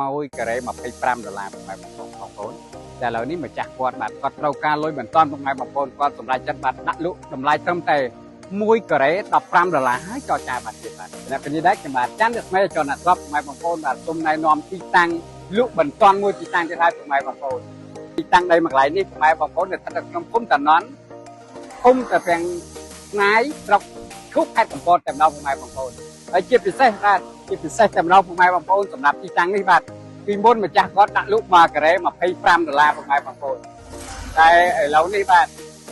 មួយការ៉េ$25ពុកម៉ែបងប្អូនតែឥឡូវនេះម្ចាស់គាត់បាទគាត់ត្រូវការលុយមិនតាន់ពុកម៉ែបងប្អូនគាត់សម្រេចចិត្តបាទដាក់លក់តម្លៃត្រឹមតែ1ការ៉េ$15ហើយចរចាបាទទៀតបាទអ្នកពេលនេះដែរខ្ញុំបាទច័ន្ទស្មីចនស្រាប់ពុកម៉ែបងប្អូនបាទសូមណែនាំទីតាំងលក់មិនតាន់មួយទីតាំងទៀតហើយពុកម៉ែបងប្អូនទីតាំងដីមួយកន្លែងនេះពុកម៉ែបងប្អូននៅស្ថិតនៅក្នុងភូមិតាណន់ភូមិតាពាំងស្ងាយស្រុកឈូកខេត្តកំពតតែម្ដងពុកម៉ែបងប្អូនហើយជាពិសេសបាទជាពិសេសតែម្ដងពុកម៉ែបងប្អូនសម្រាប់ទីតាំងនេះបាទពីមុនម្ចាស់គាត់ដាក់លក់1ការ៉េ$25ពុកម៉ែបងប្អូនតែឥឡូវនេះបាទ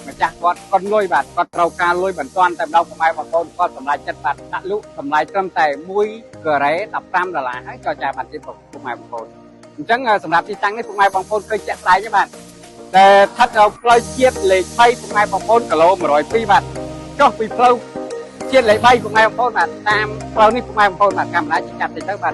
ម្ចាស់គាត់លុយបាទគាត់ត្រូវការលុយមិនទាន់តែម្ដងពុកម៉ែបងប្អូនគាត់សម្រេចចិត្តបាទដាក់លក់តម្លៃត្រឹមតែ1ការ៉េ$15ហើយចរចាបានទៀតពុកម៉ែបងប្អូនអញ្ចឹងសម្រាប់ទីតាំងនេះពុកម៉ែបងប្អូនឃើញចាក់ស្ដែងទេបាទតែស្ថិតនៅផ្លូវជាតិលេខ20ពុកម៉ែបងប្អូនគីឡូ102បាទចុះពីផ្លូវជាតិលេខ3ពុកម៉ែបងប្អូនបាទតាមផ្លូវនេះពុកម៉ែបងប្អូនបាទកាមេរ៉ាជិះចាប់តិចទៅបាទ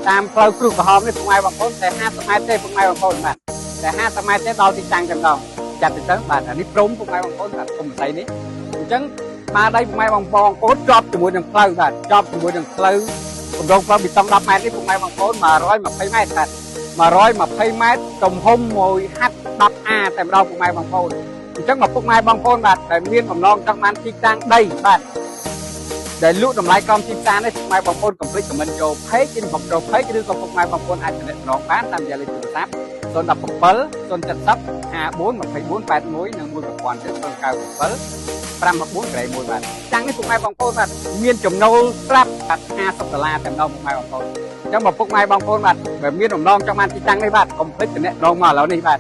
តាមផ្លូវគ្រូក្រហមនេះពុកម៉ែបងប្អូនតែ50ម៉ែត្រទេពុកម៉ែបងប្អូនបាទតែ50ម៉ែត្រទេដល់ទីតាំងតែម្ដងចាប់តិចទៅបាទអានេះព្រំពុកម៉ែបងប្អូនបាទគុំស្អីនេះអញ្ចឹងបាដីពុកម៉ែបងប្អូនជាប់ជាមួយនឹងផ្លូវបាទជាប់ជាមួយនឹងផ្លូវកម្រងផ្លូវបេតុង10ម៉ែត្រនេះពុកម៉ែបងប្អូន120ម៉ែត្របាទ120ម៉ែត្រទំហំ1ហាត់10A តែម្ដងពុកម៉ែបងប្អូនអញ្ចឹងមកពុកម៉ែបងប្អូនបាទដែលមានបំណងចង់បានទីតាំងដីបាទដែលលក់តម្លៃក្រោមទីផ្សារនេះពុកម៉ែបងប្អូនកុំភ្លេចខមមិនចូល page inbox ចូល page ឬក៏ពុកម៉ែបងប្អូនអាចទំនាក់ទំនងបានតាមរយៈលេខទូរស័ព្ទ017 070 54 24 81និង1000ទៀត097 514ក្រែ1បាទចាំងនេះពុកម៉ែបងប្អូនបាទមានចំណូលស្រាប់បាទ$50តែម្ដងពុកម៉ែបងប្អូនអញ្ចឹងមកពុកម៉ែបងប្អូនបាទបើមានបំណងចង់បានទីតាំងនេះបាទកុំភ្លេចទំនាក់ទំនងមកឥឡូវនេះបាទ